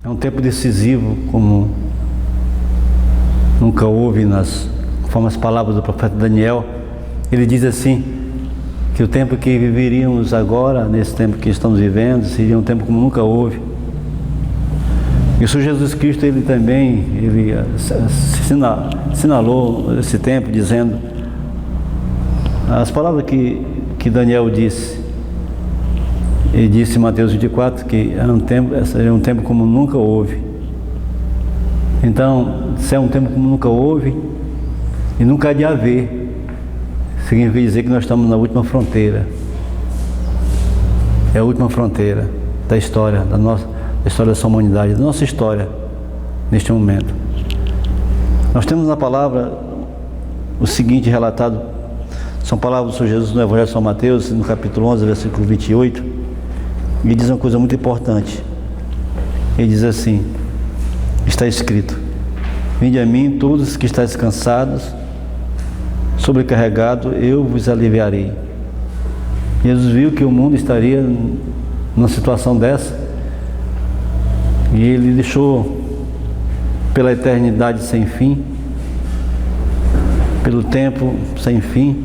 É um tempo decisivo, como nunca houve, conforme as palavras do profeta Daniel. Ele diz assim, que o tempo que viveríamos agora, nesse tempo que estamos vivendo, seria um tempo como nunca houve. E o Senhor Jesus Cristo, ele também, assinalou esse tempo, dizendo as palavras que Daniel disse. Ele disse em Mateus 24 que seria um tempo como nunca houve. Então, se é um tempo como nunca houve, e nunca há de haver, significa dizer que nós estamos na última fronteira. É a última fronteira da história, da história dessa humanidade, da nossa história, neste momento. Nós temos na palavra o seguinte relatado, são palavras do Senhor Jesus no Evangelho de São Mateus, no capítulo 11, versículo 28, ele diz uma coisa muito importante. Ele diz assim, está escrito: vinde a mim todos que estáis cansados, sobrecarregados, eu vos aliviarei. Jesus viu que o mundo estaria numa situação dessa, e ele deixou pela eternidade sem fim, pelo tempo sem fim,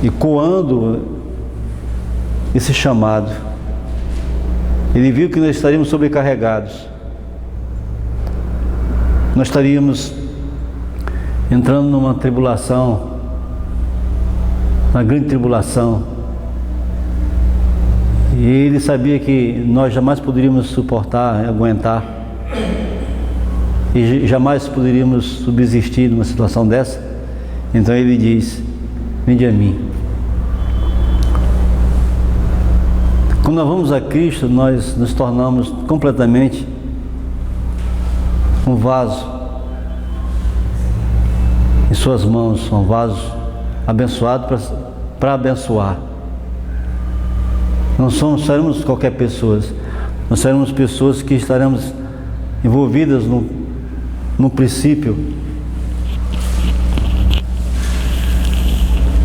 e coando esse chamado. Ele viu que nós estaríamos sobrecarregados, nós estaríamos entrando numa tribulação, uma grande tribulação, e ele sabia que nós jamais poderíamos suportar, aguentar, e jamais poderíamos subsistir numa situação dessa. Então ele diz: vinde a mim. Quando nós vamos a Cristo, nós nos tornamos completamente um vaso em suas mãos, um vaso abençoado para abençoar. Não seremos qualquer pessoa, nós seremos pessoas que estaremos envolvidas no princípio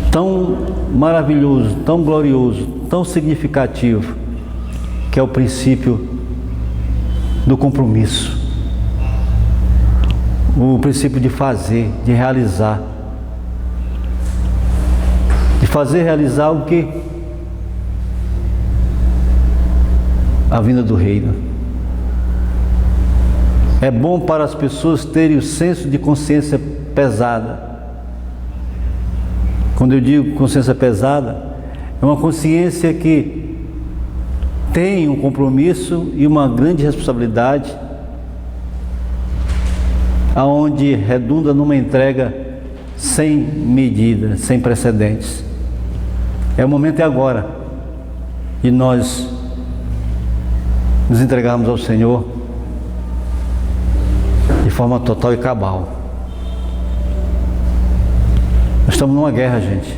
tão maravilhoso, tão glorioso, tão significativo, que é o princípio do compromisso, o princípio de fazer, de realizar, de fazer realizar o que? A vinda do reino. É bom para as pessoas terem o senso de consciência pesada. Quando eu digo consciência pesada, é uma consciência que tem um compromisso e uma grande responsabilidade, aonde redunda numa entrega sem medida, sem precedentes. O momento é agora de nós nos entregarmos ao Senhor de forma total e cabal. Nós estamos numa guerra, gente.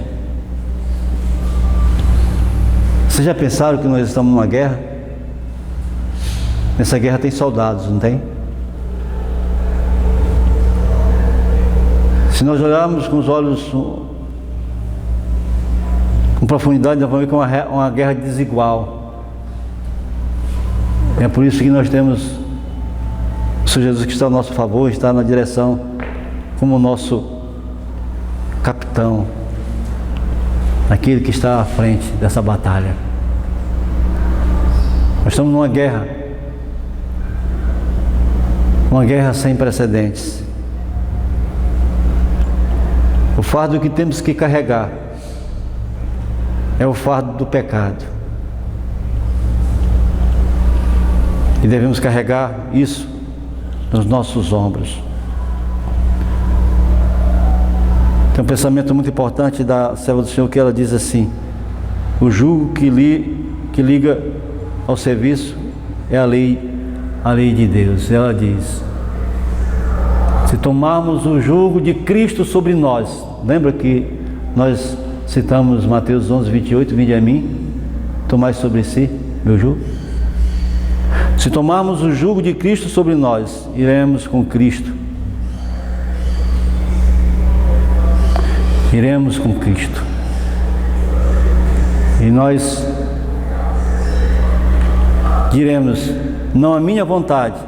Vocês já pensaram que nós estamos numa guerra? Nessa guerra tem soldados, não tem? Se nós olharmos com os olhos com profundidade, nós vamos ver que é uma guerra desigual. É por isso que nós temos o Senhor Jesus que está ao nosso favor, está na direção como o nosso capitão, aquele que está à frente dessa batalha. Nós estamos numa guerra sem precedentes. O fardo que temos que carregar é o fardo do pecado, e devemos carregar isso nos nossos ombros. Tem um pensamento muito importante da serva do Senhor, que ela diz assim: o jugo que liga ao serviço é a lei de Deus. Ela diz: se tomarmos o jugo de Cristo sobre nós, lembra que nós citamos Mateus 11, 28, vinde a mim, tomai sobre si meu jugo? Se tomarmos o jugo de Cristo sobre nós, iremos com Cristo. Iremos com Cristo. E nós diremos: não a minha vontade,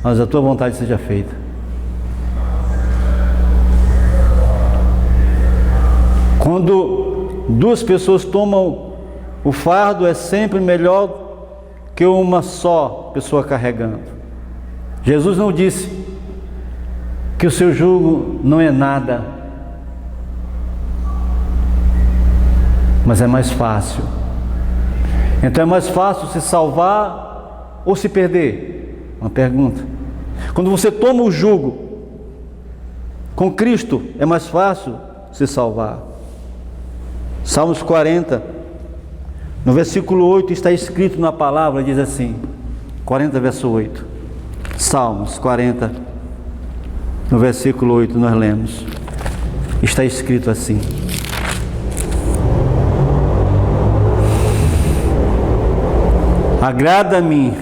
mas a tua vontade seja feita. Quando duas pessoas tomam o fardo, é sempre melhor que uma só pessoa carregando. Jesus não disse que o seu jugo não é nada, mas é mais fácil. Então é mais fácil se salvar ou se perder? Uma pergunta. Quando você toma o jugo com Cristo, é mais fácil se salvar. Salmos 40, no versículo 8 está escrito na palavra, diz assim, 40 verso 8. Salmos 40, no versículo 8 nós lemos, está escrito assim: agrada-me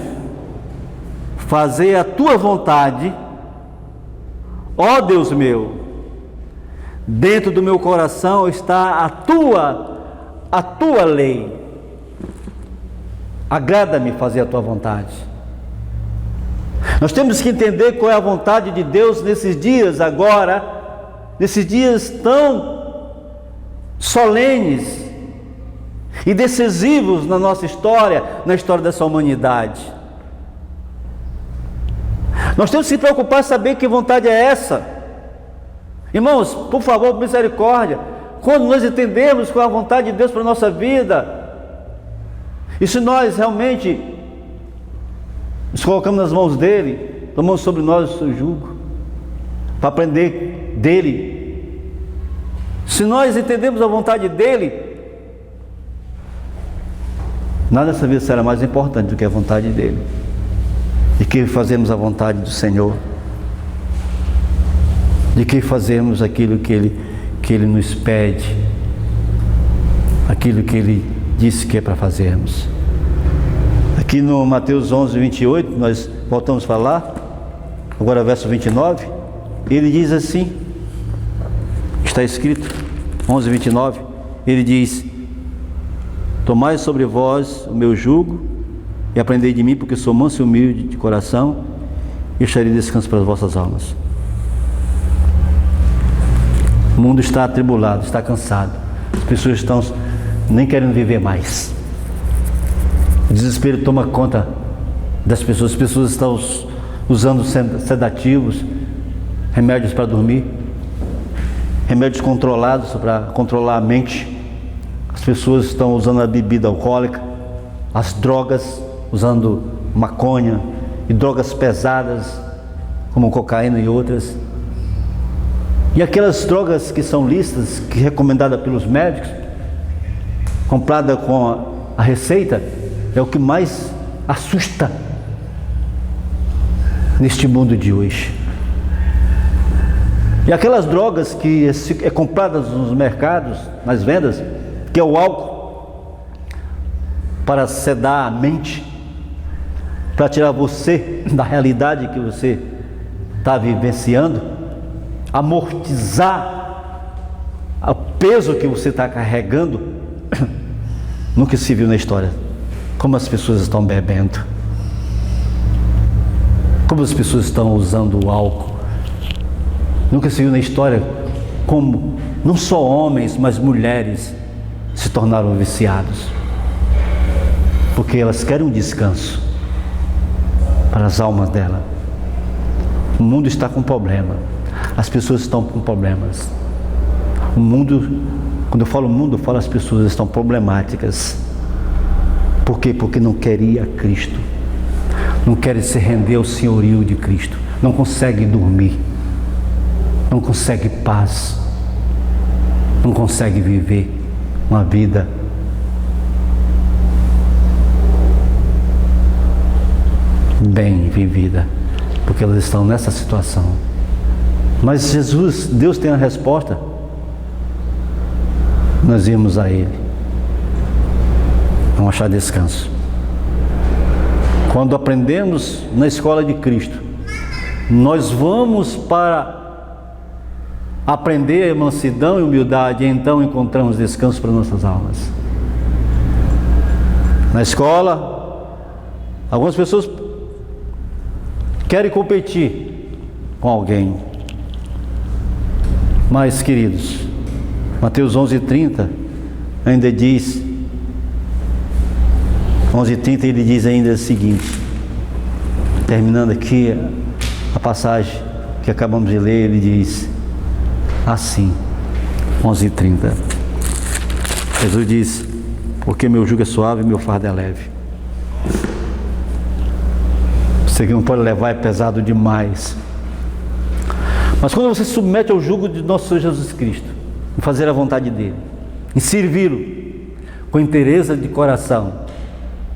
fazer a tua vontade, ó Deus meu, dentro do meu coração está a tua lei. Agrada-me fazer a tua vontade. Nós temos que entender qual é a vontade de Deus nesses dias agora, nesses dias tão solenes e decisivos na nossa história, na história dessa humanidade. Nós temos que se preocupar em saber que vontade é essa. Irmãos, por favor, misericórdia, quando nós entendemos qual é a vontade de Deus para a nossa vida, e se nós realmente nos colocamos nas mãos dele, tomamos sobre nós o seu jugo, para aprender dele, se nós entendemos a vontade dele, nada nessa vida será mais importante do que a vontade dele, de que fazemos a vontade do Senhor, de que fazemos aquilo que ele nos pede, aquilo que ele disse que é para fazermos. Aqui no Mateus 11, 28, nós voltamos a falar, agora verso 29, ele diz assim, está escrito, 11, 29, ele diz: tomai sobre vós o meu jugo e aprendei de mim, porque sou manso e humilde de coração, e acharei descanso para as vossas almas. O mundo está atribulado, está cansado, as pessoas estão nem querendo viver mais. O desespero toma conta das pessoas, as pessoas estão usando sedativos, remédios para dormir, remédios controlados para controlar a mente. As pessoas estão usando a bebida alcoólica, as drogas, usando maconha e drogas pesadas como cocaína e outras. E aquelas drogas que são lícitas, que é recomendada pelos médicos, comprada com a receita, é o que mais assusta neste mundo de hoje. E aquelas drogas que é compradas nos mercados, nas vendas, que é o álcool, para sedar a mente, para tirar você da realidade que você está vivenciando, amortizar o peso que você está carregando. Nunca se viu na história como as pessoas estão bebendo, como as pessoas estão usando o álcool. Nunca se viu na história como não só homens, mas mulheres se tornaram viciados, porque elas querem um descanso para as almas dela. O mundo está com problema, as pessoas estão com problemas. O mundo, quando eu falo mundo, eu falo as pessoas estão problemáticas. Por quê? Porque não querem a Cristo, não querem se render ao senhorio de Cristo, não conseguem dormir, não conseguem paz, não conseguem viver uma vida bem vivida, porque elas estão nessa situação. Mas Jesus, Deus tem a resposta. Nós vimos a Ele, vamos achar descanso. Quando aprendemos na escola de Cristo, nós vamos para aprender a mansidão e humildade, e então encontramos descanso para nossas almas. Na escola, algumas pessoas querem competir com alguém. Mas, queridos, Mateus 11:30 ainda diz, 11:30 ele diz ainda o seguinte, terminando aqui a passagem que acabamos de ler, ele diz assim, 11:30, Jesus diz: porque meu jugo é suave e meu fardo é leve. Você que não pode levar é pesado demais. Mas quando você se submete ao jugo de nosso Senhor Jesus Cristo, em fazer a vontade dele, em servi-lo com inteireza de coração,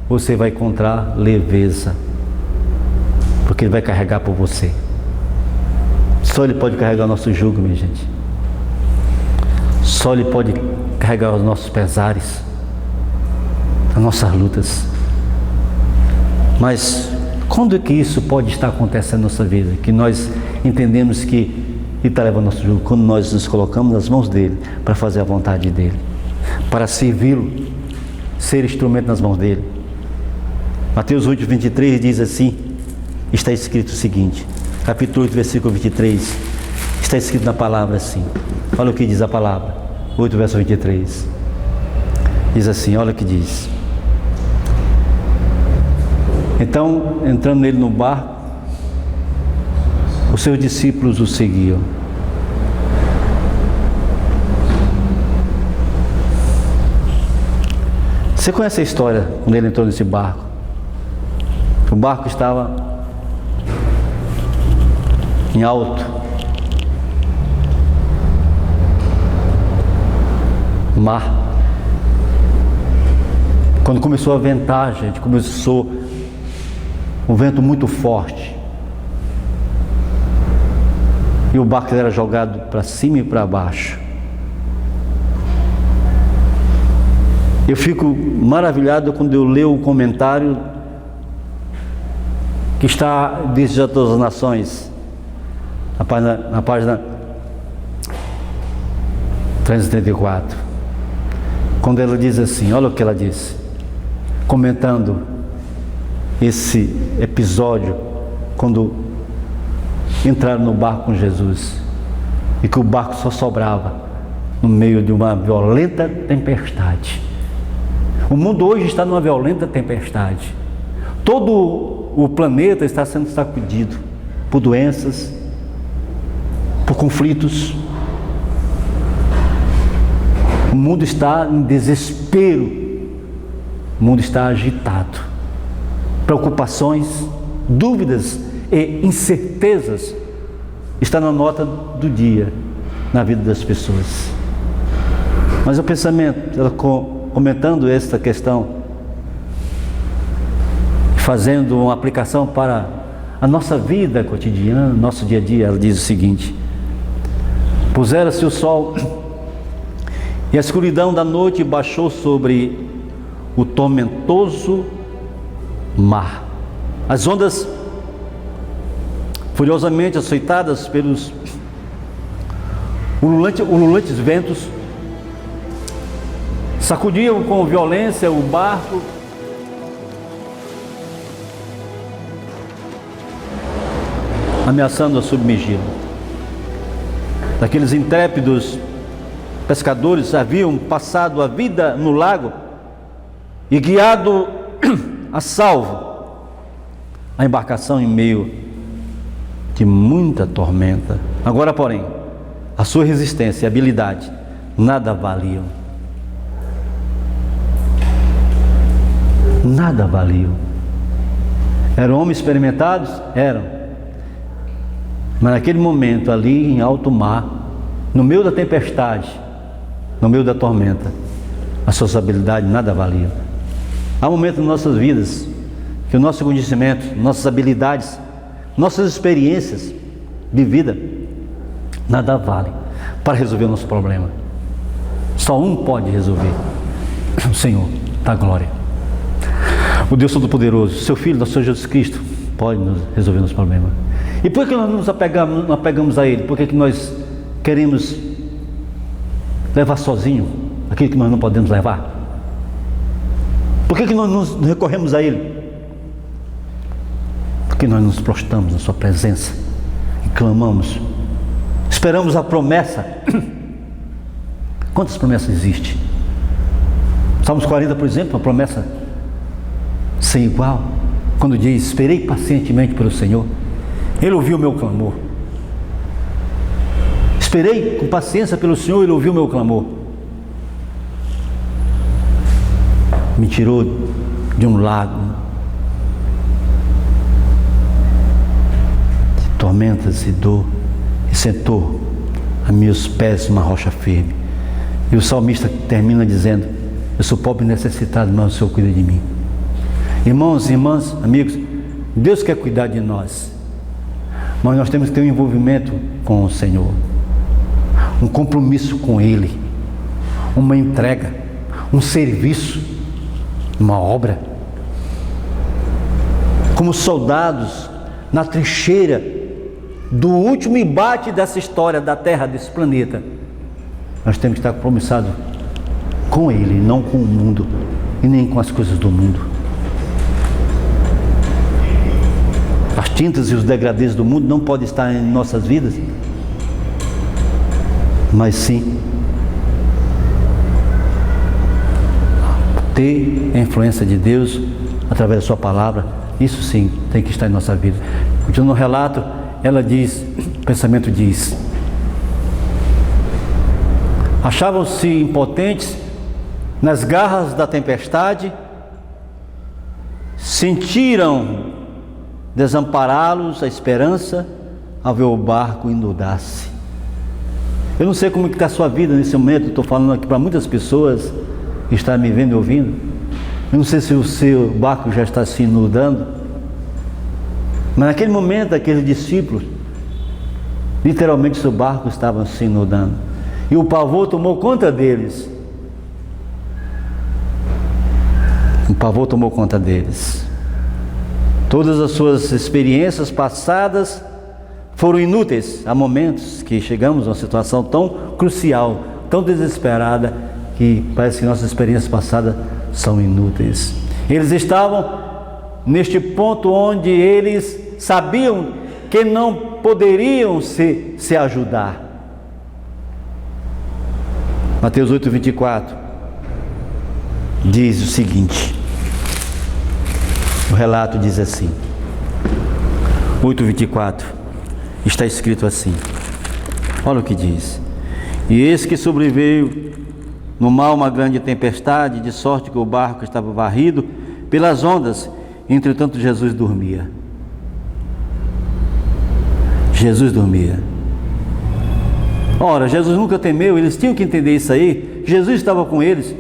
você vai encontrar leveza, porque ele vai carregar por você. Só ele pode carregar o nosso jugo, minha gente. Só ele pode carregar os nossos pesares, as nossas lutas. Mas quando é que isso pode estar acontecendo na nossa vida? Que nós entendemos que ele está levando nosso jugo? Quando nós nos colocamos nas mãos dele para fazer a vontade dele, para servi-lo, ser instrumento nas mãos dele. Mateus 8:23 diz assim, está escrito o seguinte, capítulo 8, versículo 23, está escrito na palavra assim, olha o que diz a palavra, 8, verso 23, diz assim, olha o que diz. Então, entrando nele no barco, os seus discípulos o seguiam. Você conhece a história quando ele entrou nesse barco? O barco estava em alto mar. Quando começou a ventar, gente, começou um vento muito forte. E o barco era jogado para cima e para baixo. Eu fico maravilhado quando eu leio o comentário que está diz a todas as nações, na página 334, quando ela diz assim, olha o que ela disse, comentando esse episódio, quando entraram no barco com Jesus, e que o barco só sobrava no meio de uma violenta tempestade. O mundo hoje está numa violenta tempestade. Todo o planeta está sendo sacudido por doenças, por conflitos. O mundo está em desespero. O mundo está agitado. Preocupações, dúvidas e incertezas estão na nota do dia na vida das pessoas. Mas o pensamento, ela comentando esta questão, fazendo uma aplicação para a nossa vida cotidiana, nosso dia a dia, ela diz o seguinte: pusera-se o sol e a escuridão da noite baixou sobre o tormentoso mar. As ondas, furiosamente açoitadas pelos ululantes ventos, sacudiam com violência o barco, ameaçando a submergi-lo. Daqueles intrépidos pescadores haviam passado a vida no lago e guiado a salvo a embarcação em meio de muita tormenta. Agora, porém, a sua resistência e habilidade nada valiam. Nada valiam. Eram homens experimentados? Eram. Mas naquele momento, ali em alto mar, no meio da tempestade, no meio da tormenta, as suas habilidades nada valiam. Há momentos nas nossas vidas que o nosso conhecimento, nossas habilidades, nossas experiências de vida nada valem para resolver o nosso problema. Só um pode resolver: o Senhor da glória, o Deus Todo-Poderoso, seu Filho, nosso Senhor Jesus Cristo, pode nos resolver nosso problema. E por que nós não nos apegamos a Ele? Por que nós queremos levar sozinho aquilo que nós não podemos levar? Por que nós não recorremos a Ele? porque nós nos prostramos na sua presença e clamamos, esperamos a promessa. Quantas promessas existem? Salmos 40, por exemplo, uma promessa sem igual, quando diz: esperei pacientemente pelo Senhor, Ele ouviu o meu clamor. Esperei com paciência pelo Senhor, Ele ouviu o meu clamor. Me tirou de um lago de tormentas e dor e sentou a meus pés numa rocha firme. E o salmista termina dizendo: eu sou pobre e necessitado, mas o Senhor cuida de mim. Irmãos, irmãs, amigos, Deus quer cuidar de nós, mas nós temos que ter um envolvimento com o Senhor, um compromisso com Ele, uma entrega, um serviço, uma obra. Como soldados na trincheira do último embate dessa história da Terra, desse planeta, nós temos que estar compromissados com Ele, não com o mundo e nem com as coisas do mundo. As tintas e os degradês do mundo não podem estar em nossas vidas, mas sim ter a influência de Deus através da sua palavra. Isso sim tem que estar em nossa vida. Continuando no relato, ela diz, o pensamento diz: achavam-se impotentes nas garras da tempestade, sentiram desampará-los a esperança ao ver o barco inundar-se. Eu não sei como está a sua vida nesse momento, estou falando aqui para muitas pessoas que estão me vendo e ouvindo. Eu não sei se o seu barco já está se inundando, mas naquele momento aqueles discípulos, literalmente seu barco estava se inundando, e o pavor tomou conta deles. O pavor tomou conta deles. Todas as suas experiências passadas foram inúteis. Há momentos que chegamos a uma situação tão crucial, tão desesperada, que parece que nossas experiências passadas são inúteis. Eles estavam neste ponto onde eles sabiam que não poderiam se ajudar. Mateus 8:24 diz o seguinte, o relato diz assim, 8:24, está escrito assim, olha o que diz: e eis que sobreveio no mar uma grande tempestade, de sorte que o barco estava varrido pelas ondas, entretanto Jesus dormia. Jesus dormia. Ora, Jesus nunca temeu, eles tinham que entender isso aí. Jesus estava com eles.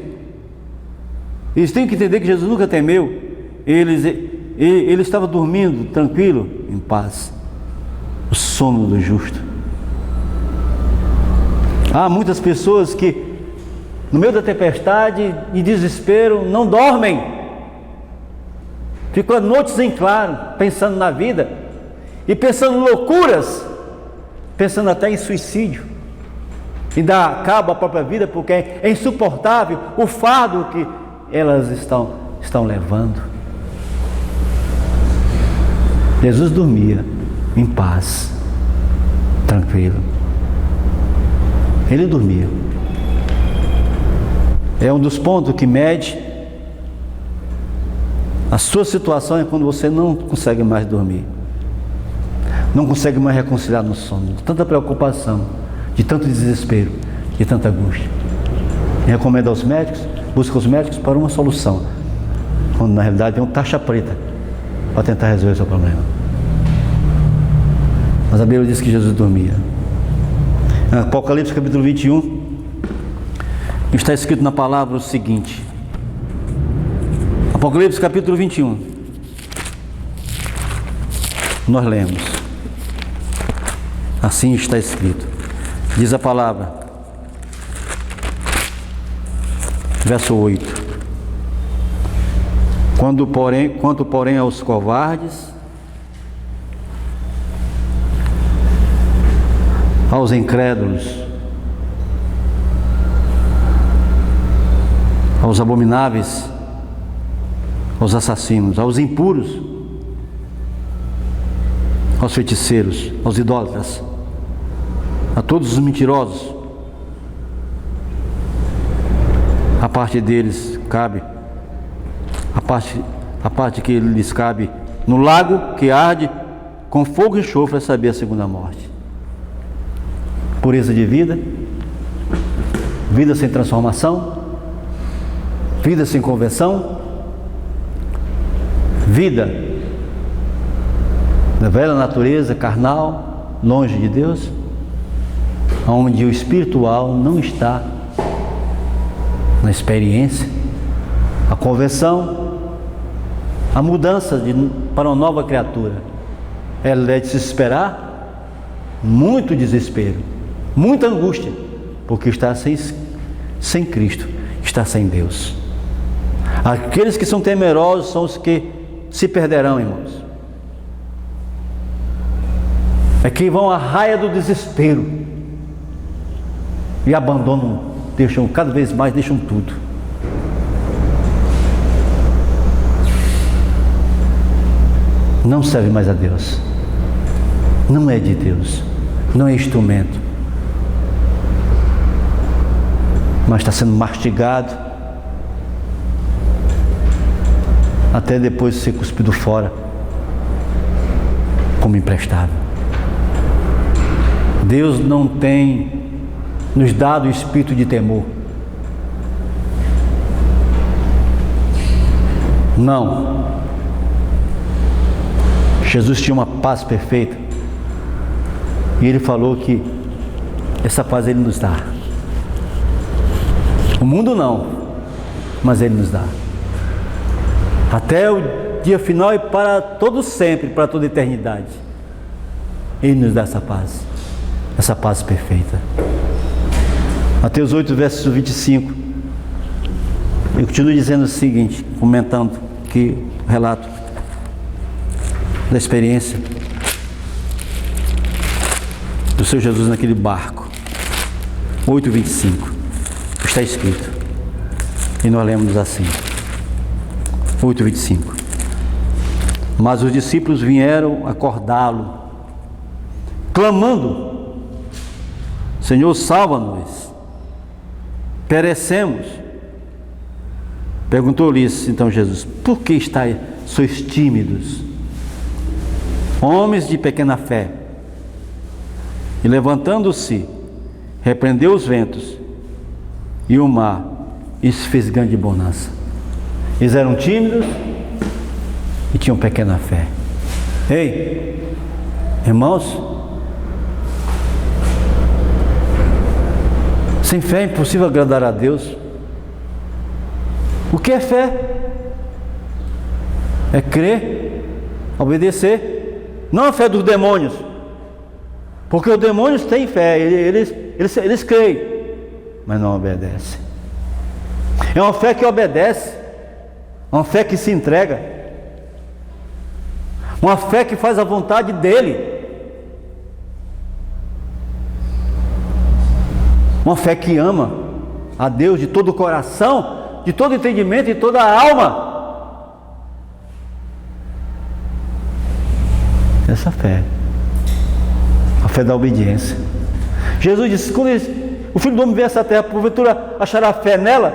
Eles tinham que entender que Jesus nunca temeu. Ele estava dormindo, tranquilo, em paz. O sono do justo. Há muitas pessoas que, no meio da tempestade e desespero, não dormem. Ficam noites em claro, pensando na vida e pensando em loucuras, pensando até em suicídio, e dar cabo à própria vida, porque é insuportável o fardo que elas estão levando. Jesus dormia em paz, tranquilo. Ele dormia. É um dos pontos que mede a sua situação, é quando você não consegue mais dormir, não consegue mais reconciliar no sono, de tanta preocupação, de tanto desespero, de tanta angústia. Recomenda aos médicos, busca os médicos para uma solução, quando na realidade tem uma taxa preta para tentar resolver o seu problema. Mas a Bíblia diz que Jesus dormia. Em Apocalipse capítulo 21, está escrito na palavra o seguinte, Apocalipse capítulo 21, nós lemos, assim está escrito, diz a palavra, verso 8, quanto porém aos covardes, aos incrédulos, aos abomináveis, aos assassinos, aos impuros, aos feiticeiros, aos idólatras, a todos os mentirosos. A parte deles cabe, a parte que lhes cabe no lago que arde com fogo e enxofre, é saber a segunda morte. Pureza de vida, vida sem transformação, vida sem conversão, vida da velha natureza carnal, longe de Deus, onde o espiritual não está na experiência, a conversão, a mudança para uma nova criatura. Ela é de se esperar muito desespero, muita angústia, porque está sem Cristo, está sem Deus. Aqueles que são temerosos são os que se perderão, irmãos. É que vão à raia do desespero e abandonam, deixam cada vez mais, deixam tudo. Não serve mais a Deus, não é de Deus, não é instrumento, mas está sendo mastigado até depois de ser cuspido fora como emprestado. Deus não tem nos dado o espírito de temor. Não. Jesus tinha uma paz perfeita. E Ele falou que essa paz Ele nos dá. O mundo não, mas Ele nos dá. Até o dia final e para todo sempre, para toda eternidade. Ele nos dá essa paz perfeita. Mateus 8, verso 25. Eu continuo dizendo o seguinte, comentando aqui o relato da experiência do Senhor Jesus naquele barco. 8:25. Está escrito. E nós lemos assim. 8:25. Mas os discípulos vieram acordá-lo, clamando: Senhor, salva-nos, perecemos. Perguntou-lhes então Jesus: por que sois tímidos, homens de pequena fé? E levantando-se, repreendeu os ventos e o mar, e se fez grande bonança. Eles eram tímidos e tinham pequena fé. Ei, irmãos, sem fé é impossível agradar a Deus. O que é fé? É crer, obedecer. Não a fé dos demônios, porque os demônios têm fé, eles creem, mas não obedecem. É uma fé que obedece, uma fé que se entrega, uma fé que faz a vontade dEle, uma fé que ama a Deus de todo o coração, de todo o entendimento e toda a alma. Essa fé, a fé da obediência. Jesus disse: quando o Filho do Homem vier a essa terra, porventura achará fé nela?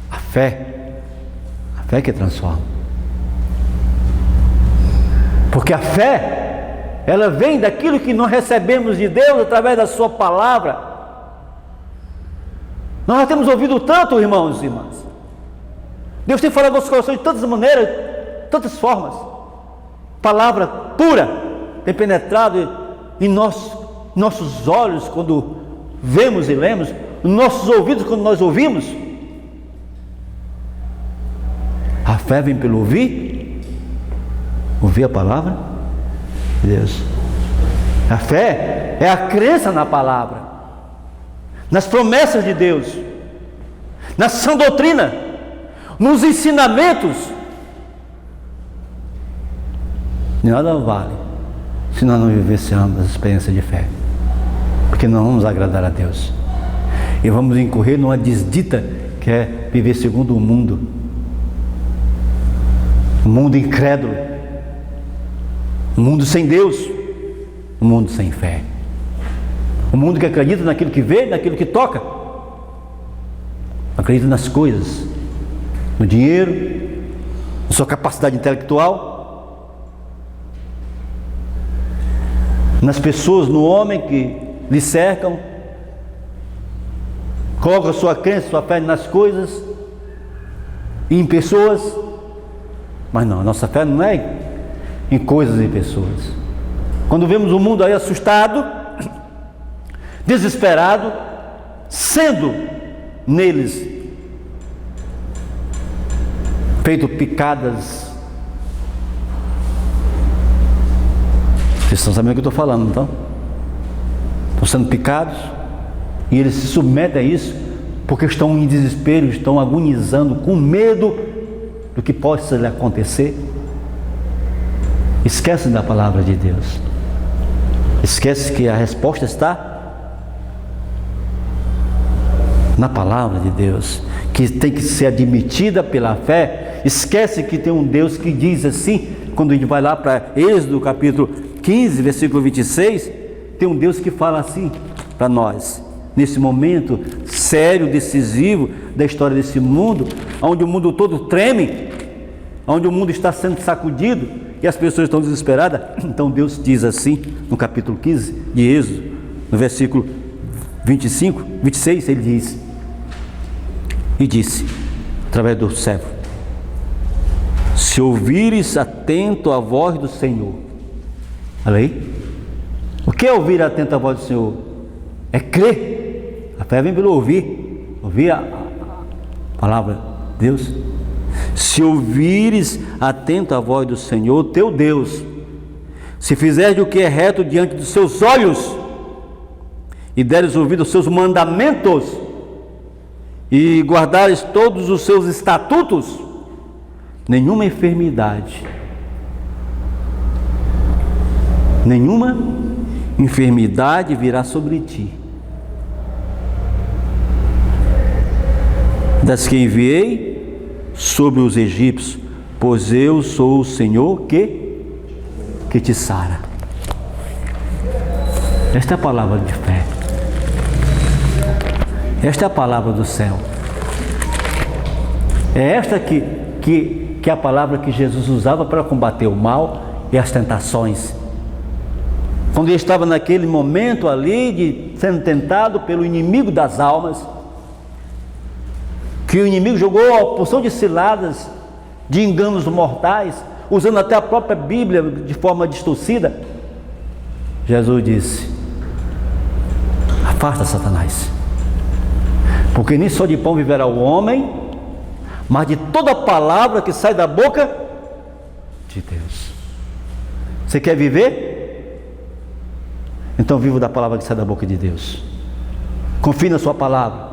A fé que transforma. Porque a fé, ela vem daquilo que nós recebemos de Deus através da sua palavra. Nós já temos ouvido tanto, irmãos e irmãs. Deus tem falado ao nosso coração de tantas maneiras, tantas formas. Palavra pura tem penetrado em nossos olhos quando vemos e lemos, nos nossos ouvidos quando nós ouvimos. A fé vem pelo ouvir a palavra de Deus. A fé é a crença na palavra, nas promessas de Deus, na sã doutrina, nos ensinamentos. De nada vale se nós não vivenciarmos as experiências de fé, porque não vamos agradar a Deus e vamos incorrer numa desdita que é viver segundo o mundo incrédulo, Um mundo sem Deus, um mundo sem fé. Um mundo que acredita naquilo que vê, naquilo que toca. Acredita nas coisas, no dinheiro, na sua capacidade intelectual, nas pessoas, no homem que lhe cercam. Coloca sua crença, sua fé nas coisas e em pessoas. Mas não, a nossa fé não é em coisas e pessoas. Quando vemos o mundo aí assustado, desesperado, sendo neles feito picadas. Vocês estão sabendo o que eu estou falando, então? Estão sendo picados e eles se submetem a isso porque estão em desespero, estão agonizando com medo do que possa lhe acontecer. Esquecem da palavra de Deus. Esquece que a resposta está na palavra de Deus, que tem que ser admitida pela fé. Esquece que tem um Deus que diz assim, quando a gente vai lá para Êxodo capítulo 15, versículo 26, tem um Deus que fala assim para nós, nesse momento sério, decisivo da história desse mundo, onde o mundo todo treme, onde o mundo está sendo sacudido e as pessoas estão desesperadas. Então Deus diz assim, no capítulo 15 de Êxodo, no versículo 25, 26, ele diz: e disse, através do servo: se ouvires atento a voz do Senhor. Olha aí. O que é ouvir atento a voz do Senhor? É crer. A fé vem pelo ouvir. Ouvir a palavra de Deus. Se ouvires atento a voz do Senhor, teu Deus, se fizeres o que é reto diante dos seus olhos, e deres ouvido aos seus mandamentos, e guardares todos os seus estatutos, nenhuma enfermidade virá sobre ti, das que enviei sobre os egípcios, pois eu sou o Senhor que te sara. Esta é a palavra de fé. Esta é a palavra do céu. É esta que é a palavra que Jesus usava para combater o mal e as tentações. Quando ele estava naquele momento ali de sendo tentado pelo inimigo das almas, que o inimigo jogou uma porção de ciladas, de enganos mortais, usando até a própria Bíblia de forma distorcida, Jesus disse: afasta, Satanás, porque nem só de pão viverá o homem, mas de toda palavra que sai da boca de Deus. Você quer viver? Então viva da palavra que sai da boca de Deus. Confie na sua palavra,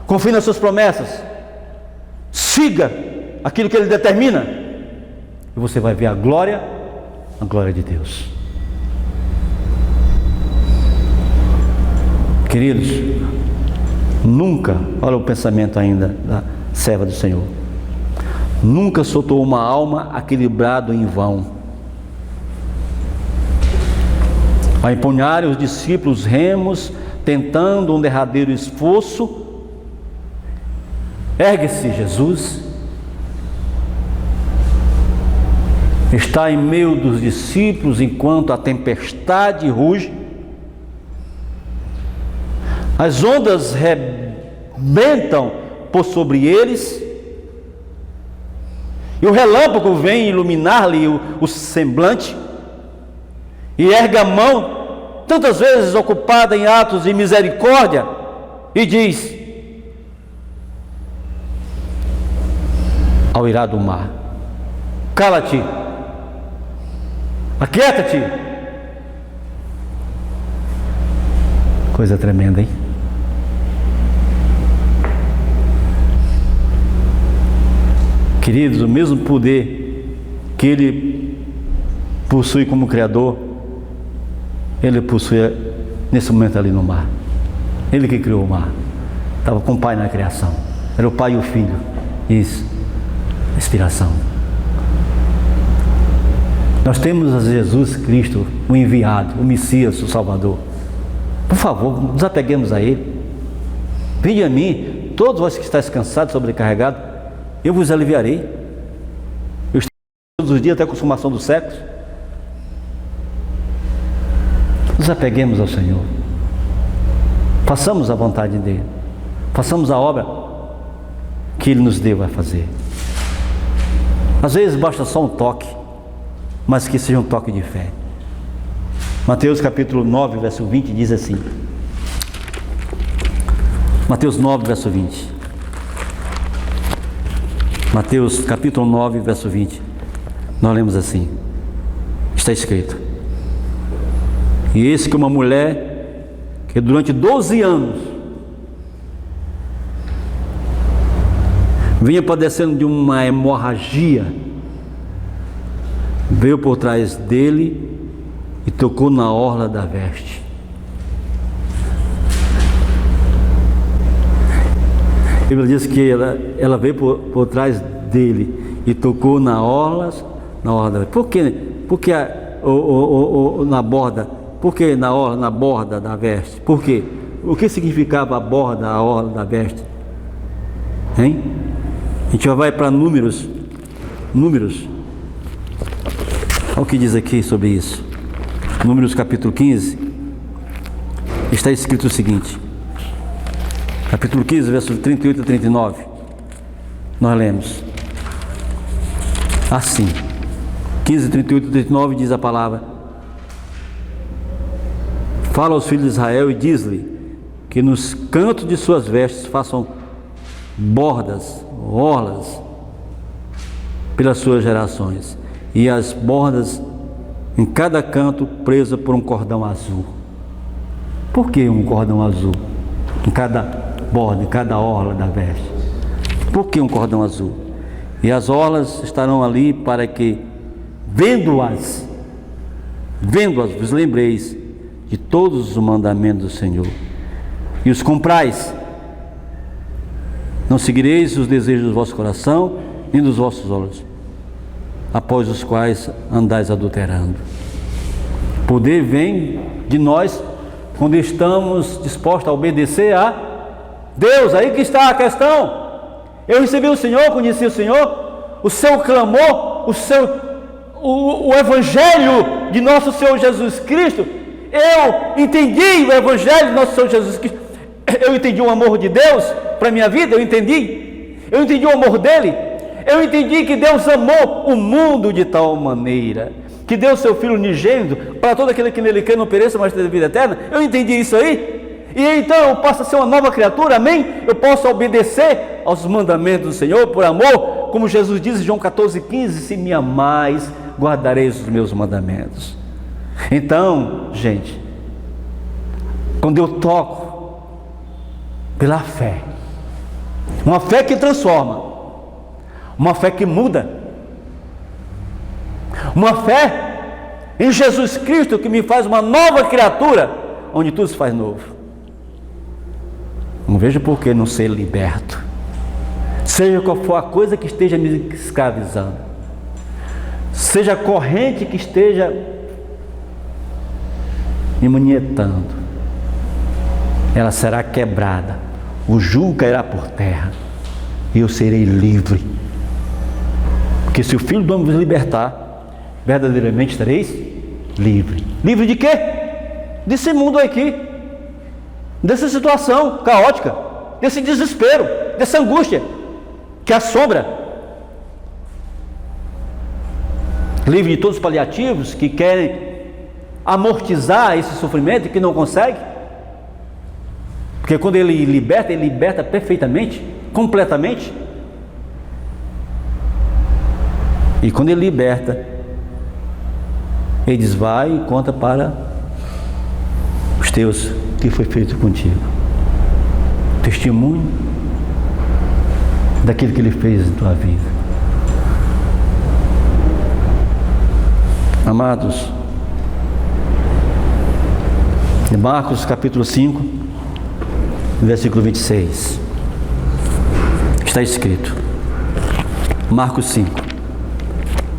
confie nas suas promessas, siga aquilo que Ele determina, e você vai ver a glória de Deus. Queridos, nunca, olha o pensamento ainda da serva do Senhor, nunca soltou uma alma equilibrada em vão. A empunharem os discípulos remos, tentando um derradeiro esforço, ergue-se Jesus, está em meio dos discípulos enquanto a tempestade ruge, as ondas rebentam por sobre eles, e o relâmpago vem iluminar-lhe o semblante, e ergue a mão, tantas vezes ocupada em atos de misericórdia, e diz ao irado mar: cala-te, aquieta-te. Coisa tremenda, hein? Queridos, o mesmo poder que Ele possui como Criador, Ele possui nesse momento ali no mar. Ele que criou o mar, estava com o Pai na criação, era o Pai e o Filho. Isso, inspiração. Nós temos a Jesus Cristo, o enviado, o Messias, o Salvador. Por favor, nos apeguemos a Ele. Vinde a mim, todos vós que estáis cansados, sobrecarregados, eu vos aliviarei. Eu estou todos os dias até a consumação dos séculos. Nos apeguemos ao Senhor. Façamos a vontade dEle. Façamos a obra que Ele nos deu a fazer. Às vezes basta só um toque, mas que seja um toque de fé. Mateus capítulo 9, verso 20 diz assim. Mateus 9, verso 20. Mateus capítulo 9, verso 20. Nós lemos assim. Está escrito: e eis que uma mulher que durante 12 anos vinha padecendo de uma hemorragia, veio por trás dele e tocou na orla da veste. A Bíblia diz que ela veio por trás dele e tocou na orla da veste. Por que? Porque na borda? Por que na borda da veste? Por quê? O que significava a orla da veste? Hein? A gente já vai para Números. Olha o que diz aqui sobre isso. Números capítulo 15. Está escrito o seguinte. Capítulo 15, versos 38 a 39. Nós lemos assim. 15, 38 a 39 diz a palavra: fala aos filhos de Israel e diz-lhe que nos cantos de suas vestes façam bordas, orlas, pelas suas gerações, e as bordas em cada canto presa por um cordão azul. Por que um cordão azul em cada borda, em cada orla da veste? Por que um cordão azul? E as orlas estarão ali para que, vendo-as, vos lembreis de todos os mandamentos do Senhor e os comprais. Não seguireis os desejos do vosso coração, nem dos vossos olhos, após os quais andais adulterando. Poder vem de nós quando estamos dispostos a obedecer a Deus. Aí que está a questão. Eu recebi o Senhor, conheci o Senhor, o seu clamor, o Evangelho de nosso Senhor Jesus Cristo. Eu entendi o Evangelho de nosso Senhor Jesus Cristo. Eu entendi o amor de Deus para a minha vida. Eu entendi o amor dele. Eu entendi que Deus amou o mundo de tal maneira que deu seu Filho unigênito para todo aquele que nele crê não pereça, mas tenha vida eterna. Eu entendi isso aí, e então eu passo a ser uma nova criatura, amém? Eu posso obedecer aos mandamentos do Senhor por amor, como Jesus diz em João 14,15: se me amais, guardareis os meus mandamentos. Então, gente, quando eu toco pela fé, uma fé que transforma, uma fé que muda, uma fé em Jesus Cristo que me faz uma nova criatura, onde tudo se faz novo. Não vejo por que não ser liberto, seja qual for a coisa que esteja me escravizando, seja a corrente que esteja me manietando, ela será quebrada, o jugo cairá por terra e eu serei livre. Porque se o Filho do Homem vos libertar, verdadeiramente estareis livre. Livre de quê? Desse mundo aqui, dessa situação caótica, desse desespero, dessa angústia que assombra. Livre de todos os paliativos que querem amortizar esse sofrimento e que não consegue. Porque quando ele liberta perfeitamente, completamente. E quando ele liberta, ele diz: vai e conta para os teus o que foi feito contigo. Testemunho daquilo que ele fez em tua vida. Amados, em Marcos capítulo 5, versículo 26, está escrito, Marcos 5,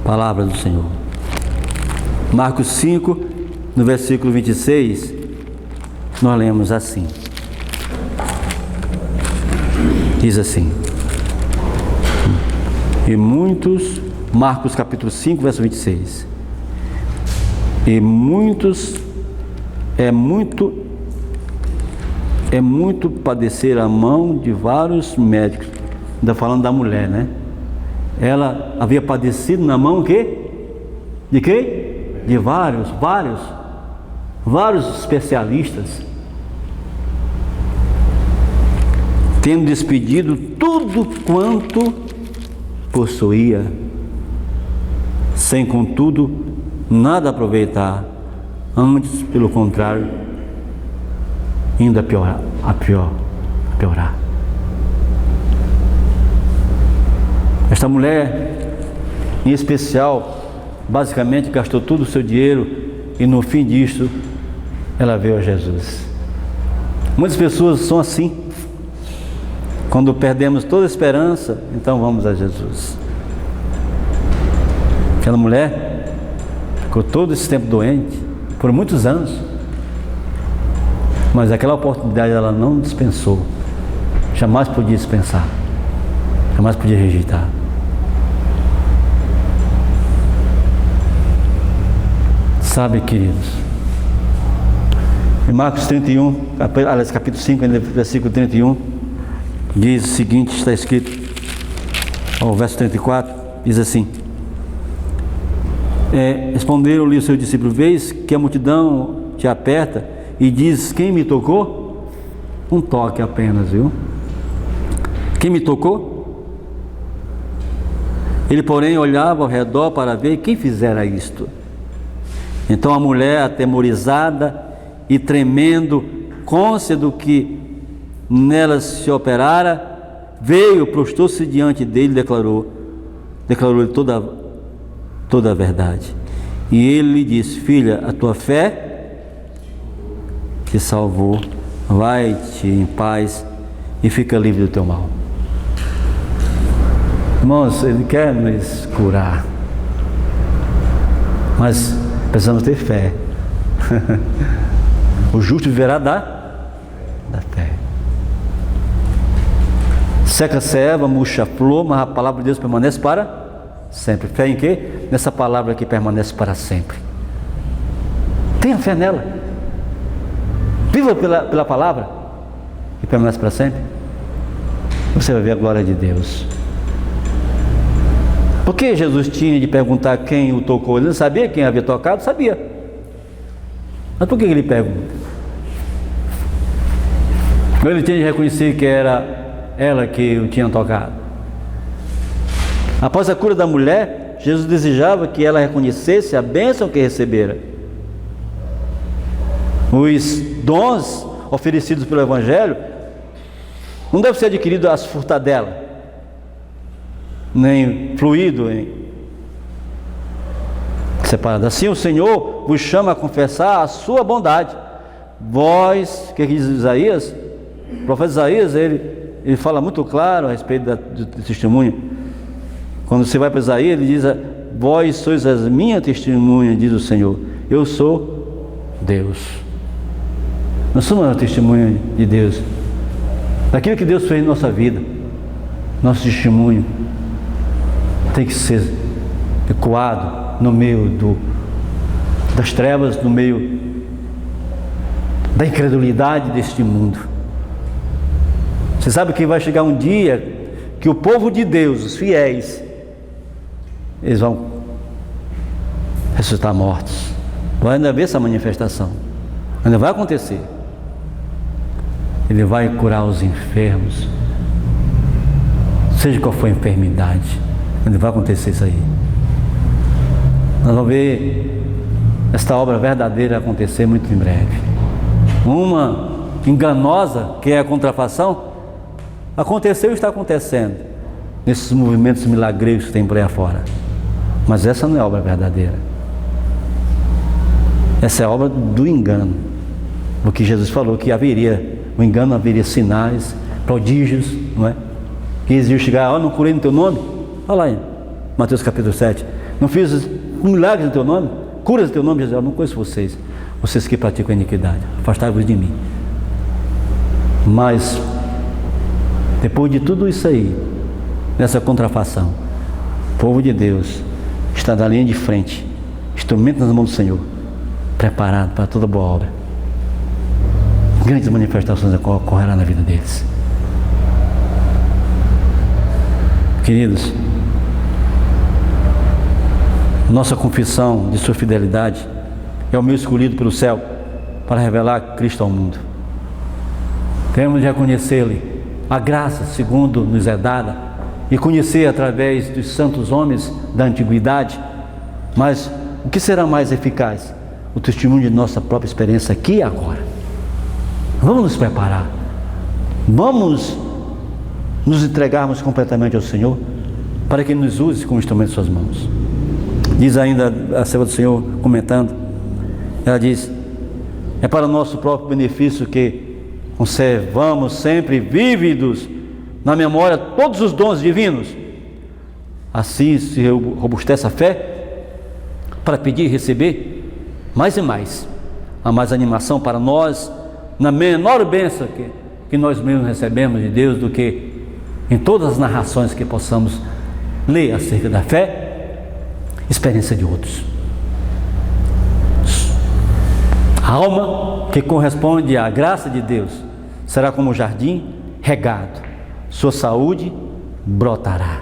palavra do Senhor. Marcos 5, no versículo 26, nós lemos assim. Diz assim: e muitos, Marcos capítulo 5, verso 26, e muitos, é muito padecer a mão de vários médicos. Ainda falando da mulher, né? Ela havia padecido na mão o quê? De quê? De vários especialistas, tendo despedido tudo quanto possuía, sem contudo nada aproveitar, antes pelo contrário, indo a piorar. Esta mulher, em especial, basicamente gastou todo o seu dinheiro e no fim disto ela veio a Jesus. Muitas pessoas são assim. Quando perdemos toda a esperança, então vamos a Jesus. Aquela mulher ficou todo esse tempo doente, por muitos anos, mas aquela oportunidade ela não dispensou. Jamais podia dispensar, jamais podia rejeitar. Sabe, queridos, em Marcos 31, capítulo 5, versículo 31, diz o seguinte, está escrito, o verso 34, diz assim: responderam-lhe os seus discípulos: vês que a multidão te aperta e diz: quem me tocou? Um toque apenas, viu? Quem me tocou? Ele, porém, olhava ao redor para ver quem fizera isto. Então a mulher, atemorizada e tremendo, cônscia do que nela se operara, veio, prostou-se diante dele e declarou-lhe toda a verdade. E ele lhe disse: filha, a tua fé te salvou, vai-te em paz e fica livre do teu mal. Irmãos, Ele quer nos curar, mas precisamos ter fé. O justo viverá da fé. Seca-se a erva, murcha a flor, mas a palavra de Deus permanece para sempre. Fé em quê? Nessa palavra que permanece para sempre. Tenha fé nela. Viva pela palavra que permanece para sempre. Você vai ver a glória de Deus. Por que Jesus tinha de perguntar quem o tocou? Ele não sabia quem havia tocado? Sabia. Mas por que ele pergunta? Ele tinha de reconhecer que era ela que o tinha tocado. Após a cura da mulher, Jesus desejava que ela reconhecesse a bênção que recebera. Os dons oferecidos pelo Evangelho não devem ser adquiridos às furtadelas, nem fluído separado. Assim o Senhor vos chama a confessar a sua bondade. Vós, o que diz Isaías? O profeta Isaías, ele fala muito claro a respeito do testemunho. Quando você vai para Isaías, ele diz: vós sois as minhas testemunhas, diz o Senhor. Eu sou Deus. Nós somos a testemunha de Deus, daquilo que Deus fez em nossa vida. Nosso testemunho tem que ser ecoado no meio das trevas, no meio da incredulidade deste mundo. Você sabe que vai chegar um dia que o povo de Deus, os fiéis, eles vão ressuscitar mortos. Vai ainda haver essa manifestação, ainda vai acontecer. Ele vai curar os enfermos, seja qual for a enfermidade, ainda vai acontecer isso aí. Nós vamos ver esta obra verdadeira acontecer muito em breve. Uma enganosa, que é a contrafação, aconteceu e está acontecendo nesses movimentos milagreiros que tem por aí afora. Mas essa não é a obra verdadeira. Essa é a obra do engano. Porque Jesus falou que haveria o engano, haveria sinais, prodígios, não é? Que eles iam chegar: não curei no teu nome? Olha lá em Mateus capítulo 7. Não fiz um milagre no teu nome? curas em teu nome, Jesus. Eu não conheço vocês, vocês que praticam a iniquidade, afastai-vos de mim. Mas, depois de tudo isso aí, nessa contrafação, o povo de Deus está na linha de frente, instrumento nas mãos do Senhor, preparado para toda boa obra. Grandes manifestações ocorrerão na vida deles. Queridos, nossa confissão de sua fidelidade é o meu escolhido pelo céu para revelar Cristo ao mundo. Queremos reconhecer-lhe a graça segundo nos é dada e conhecer através dos santos homens da antiguidade. Mas o que será mais eficaz? O testemunho de nossa própria experiência aqui e agora. Vamos nos preparar, vamos nos entregarmos completamente ao Senhor para que Ele nos use como instrumento de suas mãos. Diz ainda a serva do Senhor, comentando, ela diz: é para o nosso próprio benefício que conservamos sempre vívidos na memória todos os dons divinos. Assim se robustece a fé para pedir e receber mais e mais, a mais animação para nós, na menor bênção que nós mesmos recebemos de Deus, do que em todas as narrações que possamos ler acerca da fé, experiência de outros. A alma que corresponde à graça de Deus será como um jardim regado, sua saúde brotará.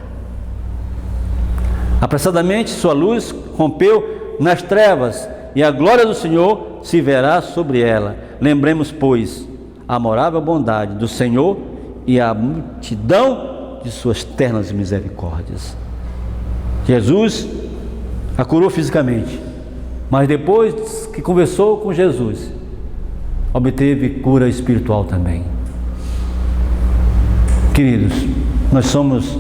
Apressadamente sua luz rompeu nas trevas e a glória do Senhor se verá sobre ela. Lembremos, pois, a amorável bondade do Senhor e a multidão de suas ternas misericórdias. Jesus a curou fisicamente, mas depois que conversou com Jesus, obteve cura espiritual também. Queridos, nós somos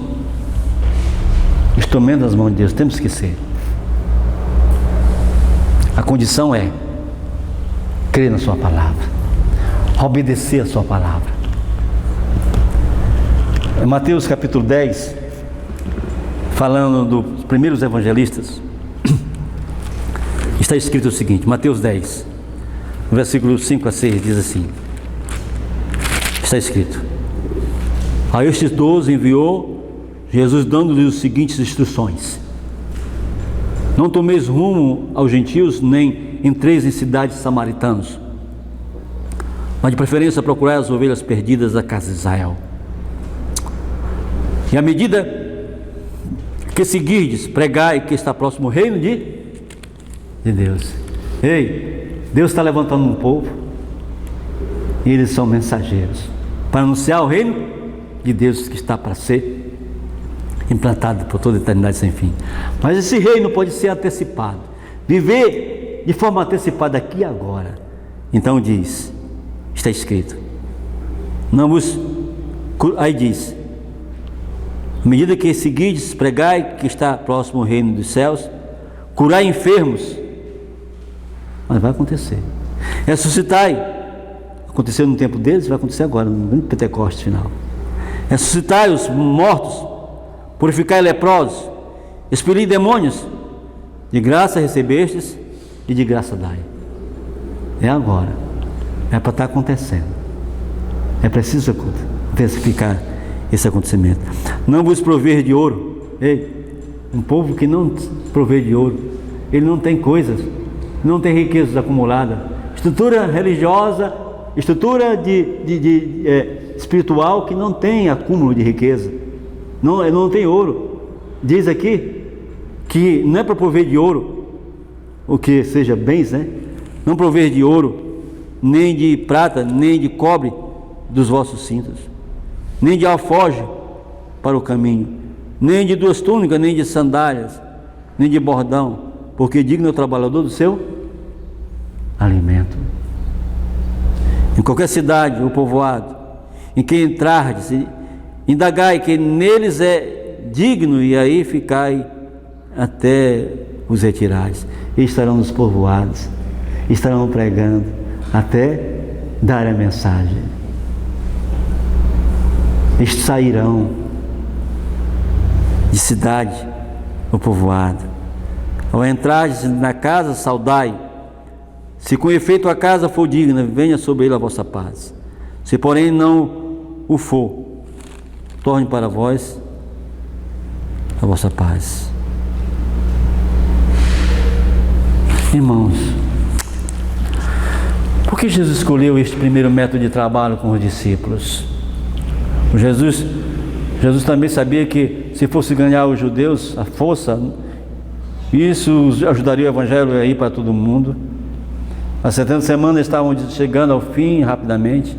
instrumentos das mãos de Deus, temos que ser. A condição é crer na sua palavra, obedecer a sua palavra. Em Mateus capítulo 10, falando dos primeiros evangelistas, está escrito o seguinte, Mateus 10, versículos 5 a 6, diz assim, está escrito: a estes 12 enviou Jesus, dando-lhes as seguintes instruções: não tomeis rumo aos gentios, nem entreis em cidades samaritanos, mas de preferência procurai as ovelhas perdidas da casa de Israel. E à medida que seguirdes, pregai que está próximo o reino de Deus. Ei, Deus está levantando um povo, e eles são mensageiros para anunciar o reino de Deus que está para ser implantado por toda a eternidade sem fim. Mas esse reino pode ser antecipado, viver de forma antecipada aqui e agora. Então diz, está escrito, não vos, aí diz, à medida que seguides, pregai que está próximo o reino dos céus, curai enfermos, mas vai acontecer, ressuscitai, aconteceu no tempo deles, vai acontecer agora, no Pentecostes final, ressuscitai os mortos, purificai leprosos, expeli demônios, de graça recebestes e de graça dai. É agora, é para estar acontecendo, é preciso intensificar esse acontecimento. Não vos prover de ouro. Ei, um povo que não provê de ouro, ele não tem coisas, não tem riquezas acumuladas, estrutura religiosa, estrutura espiritual que não tem acúmulo de riqueza, não tem ouro. Diz aqui que não é para prover de ouro, o que seja bens, né? Não prover de ouro, nem de prata, nem de cobre dos vossos cintos, nem de alforje para o caminho, nem de 2 túnicas, nem de sandálias, nem de bordão, porque digno é o trabalhador do seu alimento. Em qualquer cidade ou povoado em que entrardes, indagai que neles é digno, e aí ficai até os retirares. E estarão nos povoados, estarão pregando até dar a mensagem. Eles sairão de cidade ou povoado, Ao entrares na casa, saudai. Se com efeito a casa for digna, venha sobre ele a vossa paz. Se porém não o for, torne para vós a vossa paz. Irmãos, por que Jesus escolheu este primeiro método de trabalho com os discípulos? Jesus também sabia que se fosse ganhar os judeus à força, isso ajudaria o evangelho a ir para todo mundo. As 70 semanas estavam chegando ao fim rapidamente.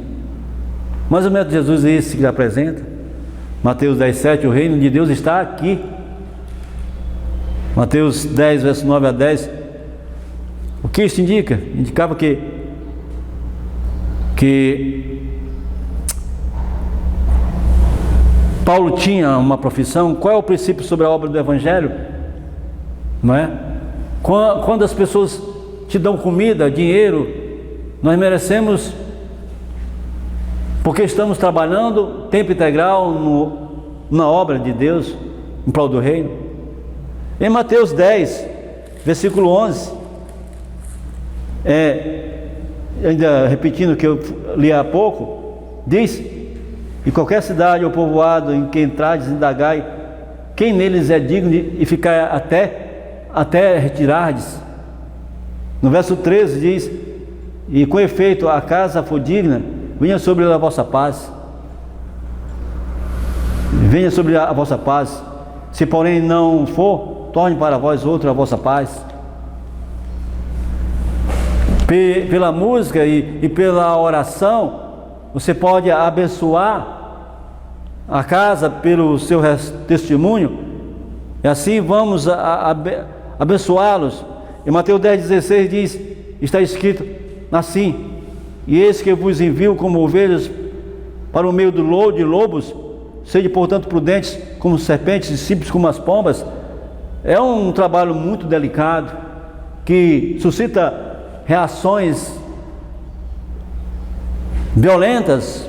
Mas o método de Jesus é esse que ele apresenta. Mateus 10:7, o reino de Deus está aqui. Mateus 10, verso 9 a 10. O que isso indica? Indicava que Paulo tinha uma profissão. Qual é o princípio sobre a obra do evangelho? Não é? Quando as pessoas te dão comida, dinheiro, nós merecemos, porque estamos trabalhando tempo integral na obra de Deus, em prol do reino. Em Mateus 10, versículo 11, ainda repetindo o que eu li há pouco, diz: em qualquer cidade ou povoado em que entrardes, indagai quem neles é digno de ficar até retirardes. No verso 13 diz: e com efeito a casa for digna, venha sobre a vossa paz. Venha sobre a vossa paz. Se porém não for, torne para vós outra a vossa paz. Pela música e pela oração, você pode abençoar a casa pelo seu testemunho, e assim vamos abençoá-los. Em Mateus 10,16 diz, está escrito assim: e eis que eu vos envio como ovelhas para o meio de lobos, sede portanto prudentes como serpentes e simples como as pombas. É um trabalho muito delicado, que suscita reações violentas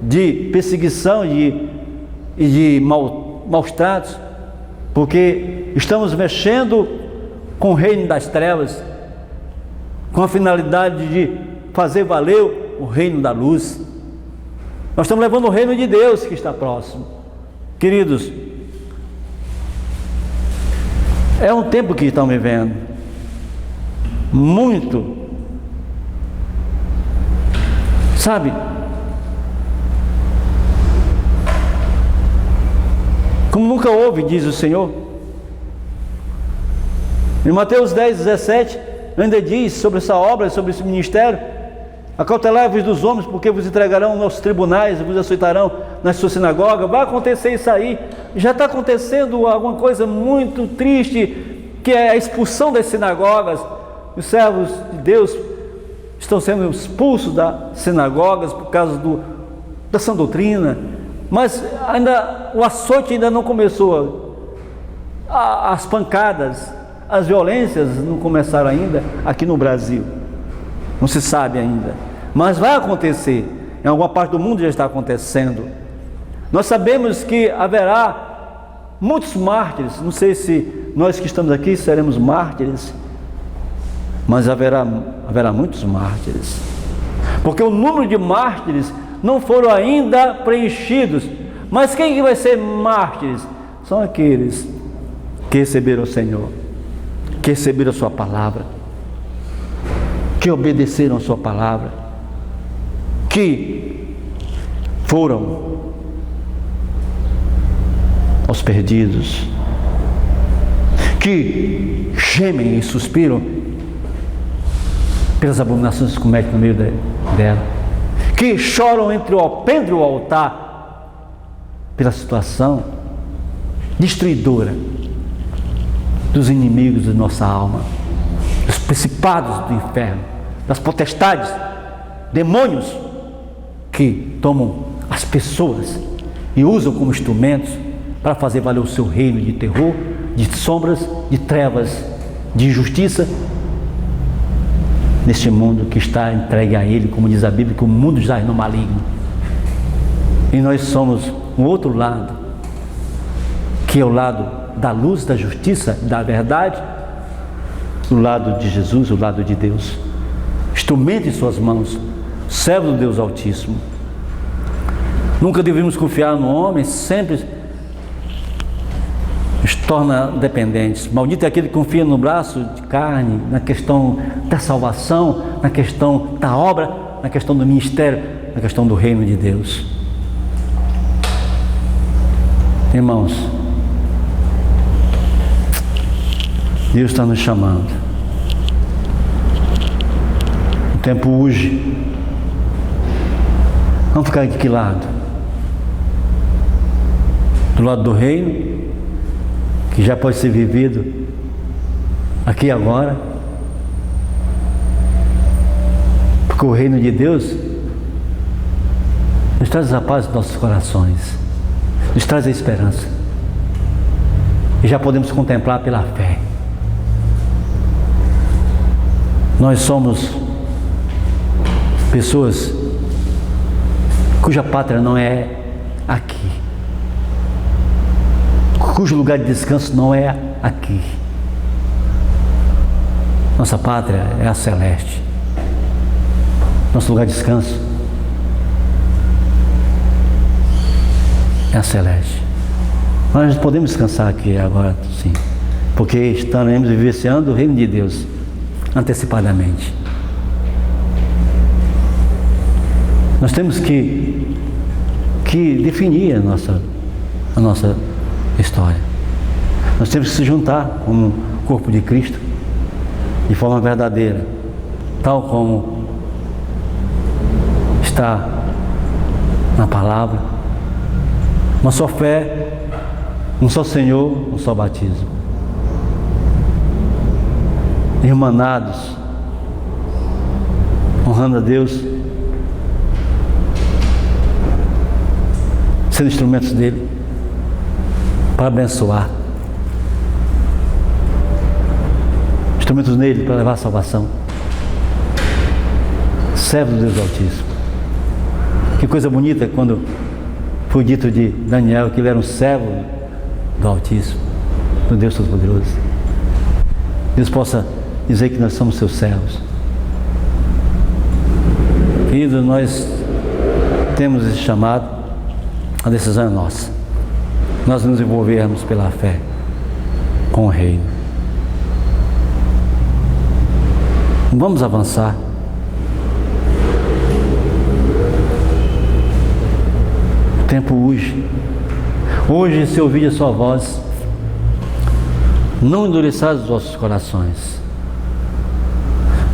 de perseguição e de maus tratos, porque estamos mexendo com o reino das trevas, com a finalidade de fazer valer o reino da luz. Nós estamos levando o reino de Deus que está próximo. Queridos, é um tempo que estão vivendo muito, sabe, como nunca houve, diz o Senhor. Em Mateus 10:17 ainda diz sobre essa obra, sobre esse ministério: acautelai-vos dos homens, porque vos entregarão aos tribunais, vos aceitarão nas suas sinagogas. Vai acontecer isso aí. Já está acontecendo alguma coisa muito triste, que é a expulsão das sinagogas. Os servos de Deus estão sendo expulsos das sinagogas por causa da sã doutrina. Mas ainda o açoite ainda não começou. As pancadas, as violências não começaram ainda aqui no Brasil. Não se sabe ainda, mas vai acontecer. Em alguma parte do mundo já está acontecendo. Nós sabemos que haverá muitos mártires. Não sei se nós que estamos aqui seremos mártires, mas haverá muitos mártires, porque o número de mártires não foram ainda preenchidos. Mas quem que vai ser mártires? São aqueles que receberam o Senhor, que receberam a sua palavra, que obedeceram a sua palavra, que foram aos perdidos, que gemem e suspiram pelas abominações que cometem no meio dela, que choram entre o alpendre e o altar pela situação destruidora dos inimigos de nossa alma, dos principados do inferno, das potestades, demônios que tomam as pessoas e usam como instrumentos para fazer valer o seu reino de terror, de sombras, de trevas, de injustiça, neste mundo que está entregue a ele, como diz a Bíblia, que o mundo jaz no maligno. E nós somos um outro lado, que é o lado da luz, da justiça, da verdade, do lado de Jesus, do lado de Deus. Instrumento em suas mãos, servo do Deus Altíssimo. Nunca devemos confiar no homem, sempre nos torna dependentes. Maldito é aquele que confia no braço de carne, na questão da salvação, na questão da obra, na questão do ministério, na questão do reino de Deus. Irmãos, Deus está nos chamando. O tempo urge. Vamos ficar de que lado? Do lado do reino, que já pode ser vivido aqui e agora, porque o reino de Deus nos traz a paz em nossos corações, nos traz a esperança, e já podemos contemplar pela fé. Nós somos pessoas cuja pátria não é aqui, cujo lugar de descanso não é aqui. Nossa pátria é a celeste. Nosso lugar de descanso é a celeste. Nós podemos descansar aqui agora, sim, porque estaremos vivenciando o reino de Deus antecipadamente. Nós temos que definir a nossa história. Nós temos que se juntar como corpo de Cristo de forma verdadeira, tal como está na palavra. Uma só fé, um só Senhor, um só batismo. Irmanados, honrando a Deus, sendo instrumentos dele para abençoar, instrumentos nele para levar a salvação. Servo do Deus Altíssimo. Que coisa bonita quando foi dito de Daniel que ele era um servo do Altíssimo, do Deus Todo-Poderoso. Deus possa dizer que nós somos seus servos. Querido, nós temos esse chamado, a decisão é nossa. Nós nos envolvermos pela fé com o reino. Vamos avançar. O tempo urge. Hoje, se ouvir a sua voz, não endureçais os vossos corações.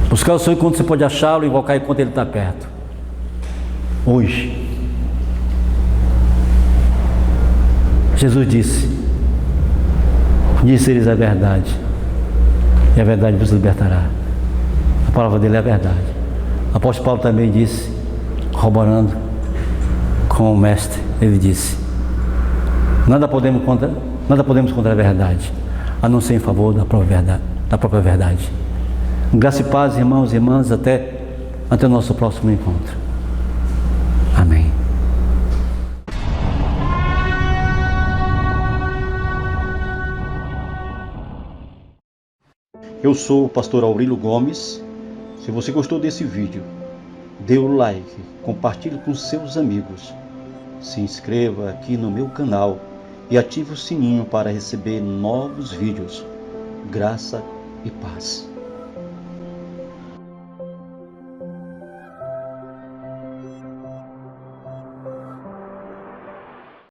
Buscar o Senhor enquanto você pode achá-lo e invocar enquanto Ele está perto. Hoje. Jesus disse-lhes a verdade, e a verdade vos libertará. A palavra dele é a verdade. O apóstolo Paulo também disse, corroborando com o mestre, ele disse: nada podemos contra a verdade, a não ser em favor da própria verdade. Graça e paz, irmãos e irmãs, até o nosso próximo encontro. Amém. Eu sou o pastor Aurélio Gomes. Se você gostou desse vídeo, dê o like, compartilhe com seus amigos, se inscreva aqui no meu canal e ative o sininho para receber novos vídeos. Graça e paz.